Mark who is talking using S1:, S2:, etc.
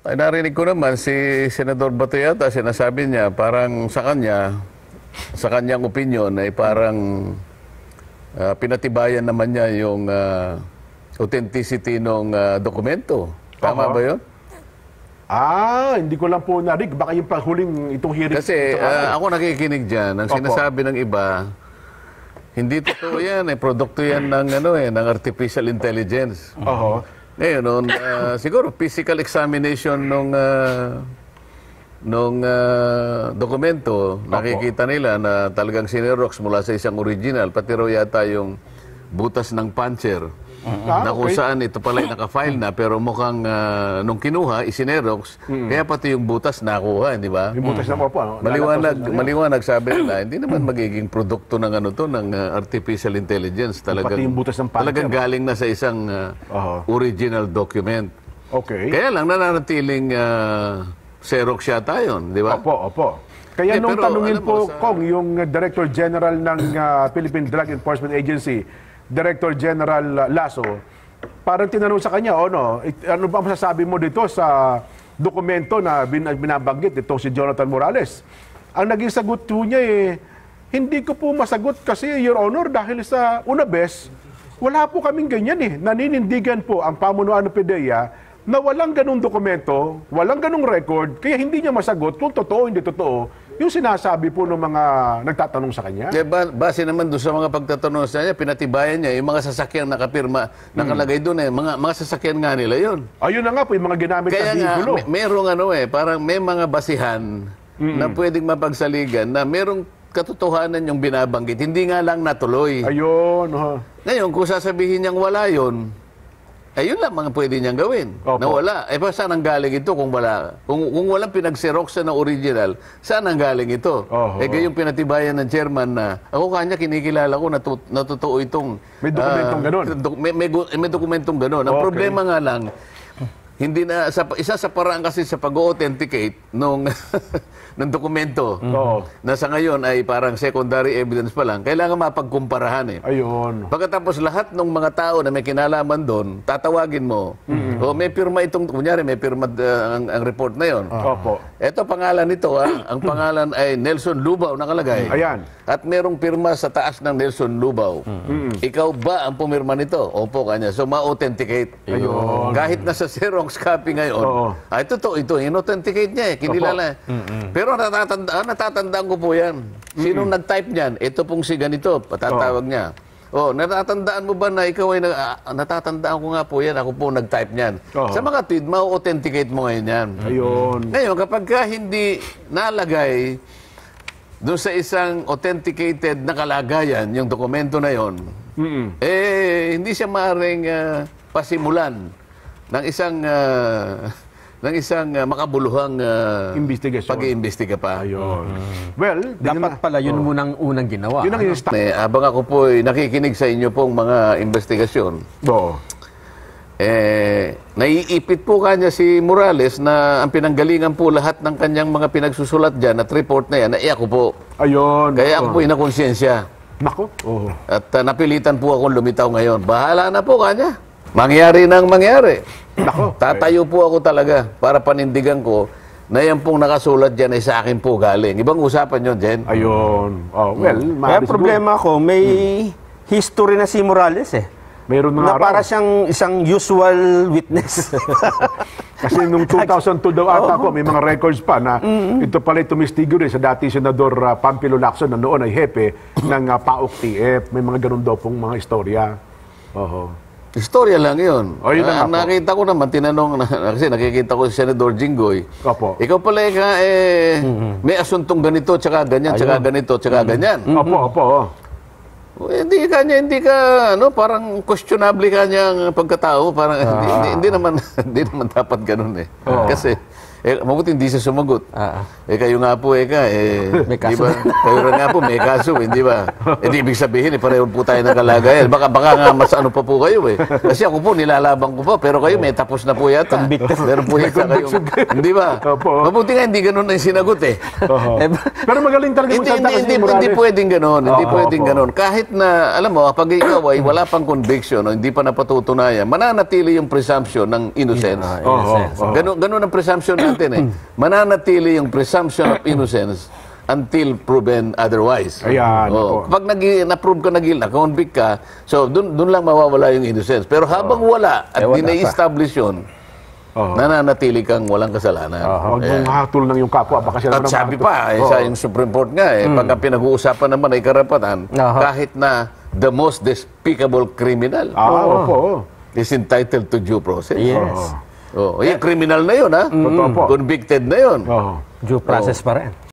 S1: Ay, narinig ko naman si Senador Bato yata, sinasabi niya parang sa kanyang opinion ay parang pinatibayan naman niya yung authenticity ng dokumento. Tama ba yun?
S2: Hindi ko lang po narinig. Baka yung panghuling itong hearing.
S1: Kasi ako nakikinig dyan. Ang sinasabi ng iba, hindi totoo yan. Produkto yan ng artificial intelligence. Ngayon, siguro physical examination nung dokumento, nakikita nila na talagang sinerox mula sa isang original, pati raw yata yung butas ng puncher. Na kung saan ito pala ay naka-file na, pero mukhang nung kinuha, isinerox, kaya pati yung butas nakuha, di ba?
S2: Yung butas na po.
S1: Maliwanag sabi nila, hindi naman magiging produkto ng ng artificial intelligence.
S2: Pati yung butas ng puncher.
S1: Talagang galing na sa isang original document.
S2: Okay.
S1: Kaya lang nananatiling Xerox yata yun, di ba?
S2: Opo. Kaya nung
S1: pero,
S2: tanungin po,
S1: mo,
S2: Kong, yung Director General ng Philippine Drug Enforcement Agency, Director General Lasso, parang tinanong sa kanya, ano ba masasabi mo dito sa dokumento na binabanggit itong si Jonathan Morales? Ang naging sagot po niya hindi ko po masagot kasi, Your Honor, dahil sa una bes, wala po kaming ganyan Naninindigan po ang pamunuan ng PDEA na walang ganung dokumento, walang ganung record, kaya hindi niya masagot kung totoo o hindi totoo yung sinasabi po ng mga nagtatanong sa kanya.
S1: Base naman doon sa mga pagtatanong sa kanya, pinatibayan niya, yung mga sasakyang nakapirma, nakalagay doon mga sasakyan nga nila yun.
S2: Ayun na nga po, yung mga ginamit na vehikulo.
S1: Kaya nga, merong parang may mga basihan na pwedeng mapagsaligan na merong katotohanan yung binabanggit, hindi nga lang natuloy.
S2: Ayun.
S1: Ngayon, kung sasabihin niyang wala yun, ayun lang mga pwede niyang gawin.
S2: Opo.
S1: Na wala. Saan ang galing ito kung wala? Kung walang pinag-xerox na original, saan ang galing ito? Gayong pinatibayan ng chairman na, ako kanya kinikilala ko na totoo itong...
S2: May dokumentong ganun.
S1: May dokumentong ganun. Ang problema nga lang, hindi na, isa sa paraan kasi sa pag-authenticate ng dokumento na sa ngayon ay parang secondary evidence pa lang, kailangan mapagkumparahan
S2: Ayun.
S1: Pagkatapos lahat ng mga tao na may kinalaman doon, tatawagin mo. May pirma itong, kunyari may pirma ang report na yon.
S2: Opo.
S1: Ito pangalan nito ang pangalan ay Nelson Lubao nakalagay.
S2: Ayan.
S1: At merong pirma sa taas ng Nelson Lubao. Ikaw ba ang pumirma nito? Opo kanya. So ma-authenticate.
S2: Ayun.
S1: Kahit nasa Xerox copy ngayon, totoo ito, in-authenticate niya kinilala. Pero natatandaan ko po yan. Sinong nag-type niyan? Ito pong si ganito, patatawag niya. Natatandaan mo ba na ikaw ay natatandaan ko nga po yan, ako po nag-type niyan. Sa mga tweet, ma-authenticate mo ngayon yan.
S2: Ayun.
S1: Ngayon, kapag hindi nalagay doon sa isang authenticated na kalagayan, yung dokumento na yon, hindi siya maaaring pasimulan ng isang makabuluhang
S2: Investigation.
S1: pag-iimbestiga pa.
S2: Ayun. Well,
S3: dapat pala yun munang unang ginawa.
S2: Yun ang
S1: Habang ako po nakikinig sa inyo pong mga investigasyon, naiipit po kanya si Morales na ang pinanggalingan po lahat ng kanyang mga pinagsusulat dyan at report na yan, ako po.
S2: Ayun.
S1: Kaya ako po inakonsensya.
S2: Nako.
S1: At napilitan po akong lumitaw ngayon. Bahala na po kanya. Mangyari nang mangyari.
S2: Nako.
S1: Tatayo po ako talaga para panindigan ko na yan pong nakasulat dyan ay sa akin po galing. Ibang usapan yun, Jen.
S2: Ayun. Well,
S3: Kaya problema ko, may history na si Morales
S2: Mayroon
S3: na
S2: nga
S3: para
S2: raw.
S3: siyang isang usual witness.
S2: Kasi nung 2002 daw ata ko, may mga records pa na ito pala tumistigo rin sa dati Senador Pampilo Lacson na noon ay hepe ng PAOK TF. May mga ganun daw pong mga istorya.
S1: Istorya lang yun.
S2: Yun na nga po.
S1: Nakita ko naman, tinanong, kasi nakikita ko si Senador Jinggoy.
S2: Opo.
S1: Ikaw pala may asuntong ganito, tsaka ganyan, tsaka ganito, tsaka ganyan.
S2: Opo.
S1: Hindi ka, parang questionable ka niyang pagkatao. Parang, hindi naman dapat ganun Kasi, mabuti hindi siya sumagot. Kayo nga po,
S3: May
S1: di
S3: kaso
S1: ba? Kayo rin nga po, may kaso, hindi ba? Ibig sabihin, pareho po tayo ng kalagayan. Baka nga mas ano pa po kayo Kasi ako po, nilalaban ko pa, pero kayo may tapos na po yata. Meron po yata kayo. Hindi ba? Mabuti nga, hindi ganun ang sinagot
S2: Pero magaling talaga magsalita kasi si Morales.
S1: Hindi pwedeng ganun. Hindi pwedeng ganun. Kahit na, alam mo, kapag ikaw ay wala pang conviction o hindi pa napatutunayan, mananatili yung presumption ng innocence. Ganun ang presumption natin Mananatili yung presumption of innocence until proven otherwise.
S2: Ayan.
S1: Kapag na-prove ka na-convict ka, so dun lang mawawala yung innocence. Pero habang wala at di na-establish yun, nananatili kang walang kasalanan.
S2: Huwag mong hatol ng yung kapwa. Baka sila
S1: At sabi pa, sa yung Supreme Court nga, pagka pinag-uusapan naman ay karapatan, kahit na the most despicable criminal is entitled to due process.
S3: Yes.
S1: Yung criminal na yun,
S2: Totoo po.
S1: convicted na yun.
S3: Due process pa rin.